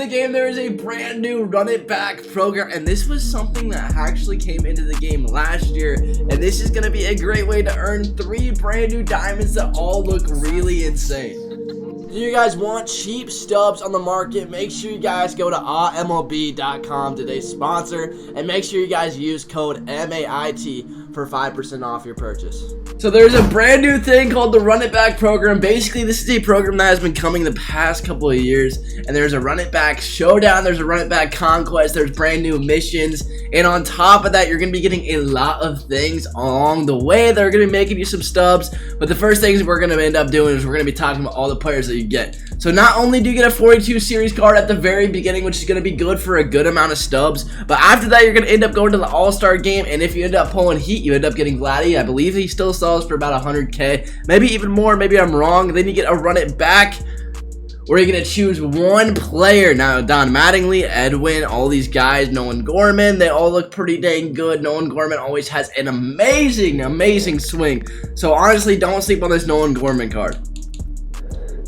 the game, there is a brand new run it back program, and this was something that actually came into the game last year, and this is going to be a great way to earn 3 brand new diamonds that all look really insane. If you guys want cheap stubs on the market, make sure you guys go to MLB.com, today's sponsor, and make sure you guys use code MAIT for 5% off your purchase. So there's a brand new thing called the Run It Back program. Basically, this is a program that has been coming the past couple of years, and there's a Run It Back showdown, there's a Run It Back conquest, there's brand new missions, and on top of that, you're going to be getting a lot of things along the way that are going to be making you some stubs. But the first things we're going to end up doing is we're going to be talking about all the players that you get. So not only do you get a 42 series card at the very beginning, which is going to be good for a good amount of stubs, but after that, you're going to end up going to the All-Star game, and if you end up pulling heat, you end up getting Vladdy. I believe he still sells for about 100k, maybe even more, maybe I'm wrong. Then you get a Run It Back, where you're going to choose one player. Now, Don Mattingly, Edwin, all these guys, Nolan Gorman, they all look pretty dang good. Nolan Gorman always has an amazing swing. So, honestly, don't sleep on this Nolan Gorman card.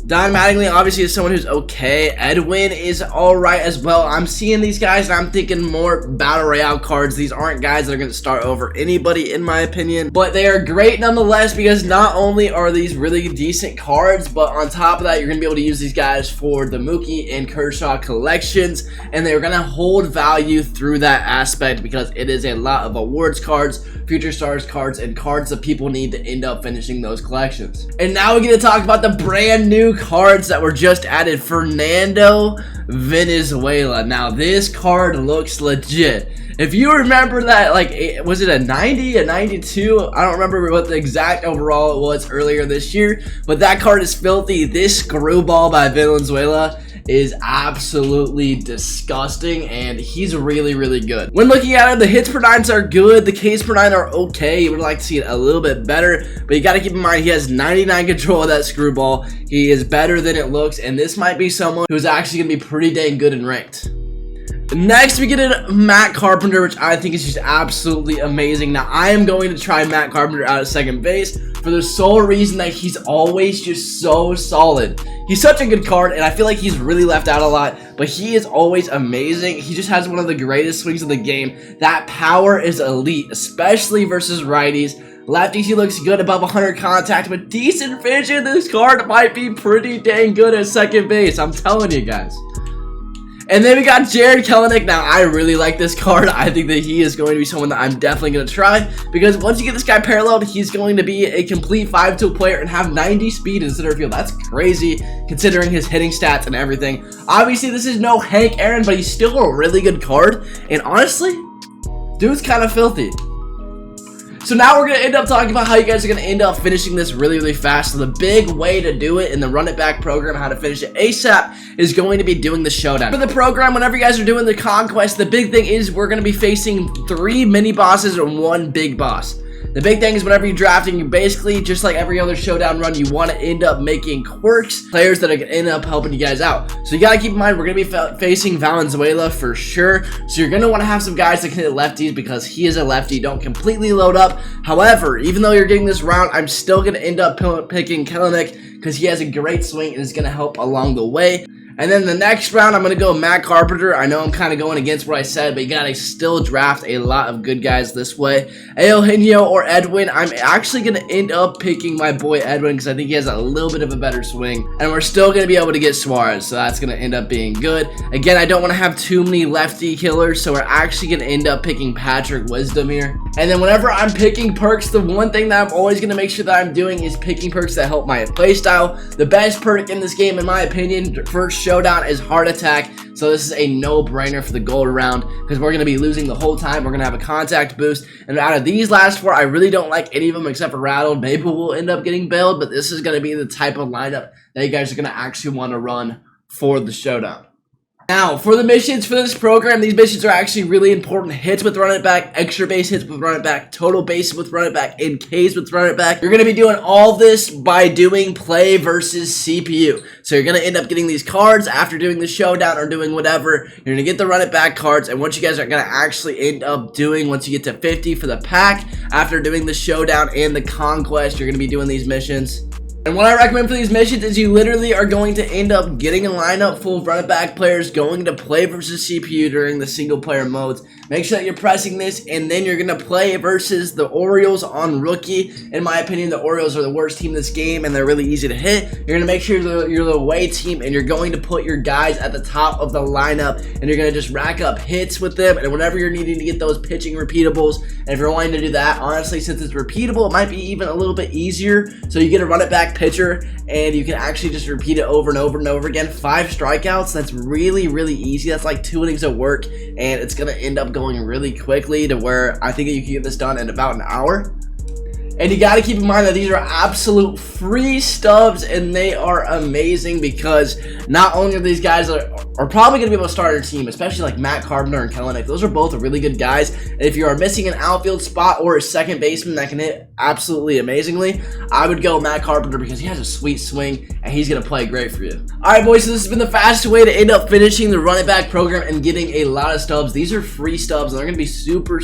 Don Mattingly obviously is someone who's okay. Edwin is alright as well. I'm seeing these guys and I'm thinking more Battle Royale cards. These aren't guys that are going to start over anybody in my opinion. But they are great nonetheless, because not only are these really decent cards, but on top of that, you're going to be able to use these guys for the Mookie and Kershaw collections. And they're going to hold value through that aspect, because it is a lot of awards cards, future stars cards, and cards that people need to end up finishing those collections. And now we get to talk about the brand new cards that were just added. Fernando Venezuela. Now this card looks legit. If you remember that, like, was it a 90, a 92? I don't remember what the exact overall it was earlier this year, but that card is filthy. This screwball by Venezuela is absolutely disgusting, and he's really good. When looking at it, the hits per 9s are good, the Ks per 9 are okay. You would like to see it a little bit better, but you got to keep in mind he has 99 control of that screwball. He is better than it looks, and this might be someone who's actually going to be pretty dang good in ranked. Next, we get a Matt Carpenter, which I think is just absolutely amazing. Now, I am going to try Matt Carpenter out at second base for the sole reason that he's always just so solid. He's such a good card, and I feel like he's really left out a lot, but he is always amazing. He just has one of the greatest swings of the game. That power is elite, especially versus righties. Lefties, he looks good above 100 contact, but decent vision. This card might be pretty dang good at second base. I'm telling you guys. And then we got Jared Kelenic. Now, I really like this card. I think that he is going to be someone that I'm definitely going to try, because once you get this guy paralleled, he's going to be a complete 5-tool player and have 90 speed in center field. That's crazy, considering his hitting stats and everything. Obviously, this is no Hank Aaron, but he's still a really good card. And honestly, dude's kind of filthy. So now we're going to end up talking about how you guys are going to end up finishing this really fast. So the big way to do it in the Run It Back program, how to finish it ASAP, is going to be doing the showdown. For the program, whenever you guys are doing the conquest, the big thing is we're going to be facing 3 mini bosses and 1 big boss. The big thing is whenever you're drafting, you basically, just like every other showdown run, you want to end up making quirks, players that are going to end up helping you guys out. So you got to keep in mind, we're going to be facing Valenzuela for sure. So you're going to want to have some guys that can hit lefties, because he is a lefty. Don't completely load up. However, even though you're getting this round, I'm still going to end up picking Kelenic, because he has a great swing and is going to help along the way. And then the next round, I'm going to go Matt Carpenter. I know I'm kind of going against what I said, but you got to still draft a lot of good guys this way. Eugenio or Edwin, I'm actually going to end up picking my boy Edwin, because I think he has a little bit of a better swing. And we're still going to be able to get Suarez, so that's going to end up being good. Again, I don't want to have too many lefty killers, so we're actually going to end up picking Patrick Wisdom here. And then whenever I'm picking perks, the one thing that I'm always going to make sure that I'm doing is picking perks that help my playstyle. The best perk in this game, in my opinion, first showdown, is Heart Attack. So this is a no-brainer for the gold round, because we're going to be losing the whole time. We're going to have a contact boost, and out of these last 4, I really don't like any of them except for Rattled. Maybe we'll end up getting bailed, but this is going to be the type of lineup that you guys are going to actually want to run for the showdown. Now, for the missions for this program, these missions are actually really important. Hits with Run It Back, extra base hits with Run It Back, total base with Run It Back, and Ks with Run It Back. You're going to be doing all this by doing play versus CPU. So you're going to end up getting these cards after doing the showdown or doing whatever. You're going to get the Run It Back cards, and what you guys are going to actually end up doing once you get to 50 for the pack, after doing the showdown and the conquest, you're going to be doing these missions. And what I recommend for these missions is you literally are going to end up getting a lineup full of running back players going to play versus CPU during the single player modes. Make sure that you're pressing this, and then you're going to play versus the Orioles on rookie. In my opinion, the Orioles are the worst team in this game, and they're really easy to hit. You're going to make sure you're the away team, and you're going to put your guys at the top of the lineup, and you're going to just rack up hits with them, and whenever you're needing to get those pitching repeatables, and if you're wanting to do that, honestly, since it's repeatable, it might be even a little bit easier. So you get a run it back pitcher, and you can actually just repeat it over and over and over again. 5 strikeouts, that's really, really easy. That's like 2 innings of work, and it's going to end up going really quickly to where I think that you can get this done in about an hour. And you got to keep in mind that these are absolute free stubs, and they are amazing because not only are these guys are probably going to be able to start your team, especially like Matt Carpenter and Kelenic. Those are both really good guys. And if you are missing an outfield spot or a second baseman that can hit absolutely amazingly, I would go Matt Carpenter because he has a sweet swing and he's going to play great for you. Alright boys, so this has been the fastest way to end up finishing the run it back program and getting a lot of stubs. These are free stubs and they're going to be super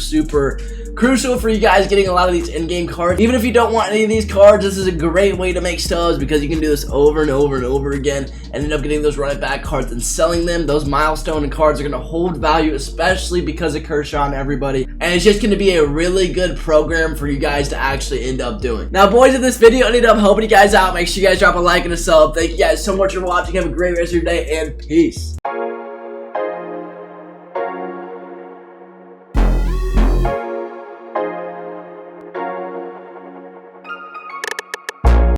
crucial for you guys getting a lot of these in-game cards. Even if you don't want any of these cards, this is a great way to make stubs because you can do this over and over and over again and end up getting those run it back cards and selling them. Those milestone cards are going to hold value, especially because of Kershaw and everybody, and it's just going to be a really good program for you guys to actually end up doing. Now boys, if this video ended up helping you guys out, make sure you guys drop a like and a sub. Thank you guys so much for watching. Have a great rest of your day and peace.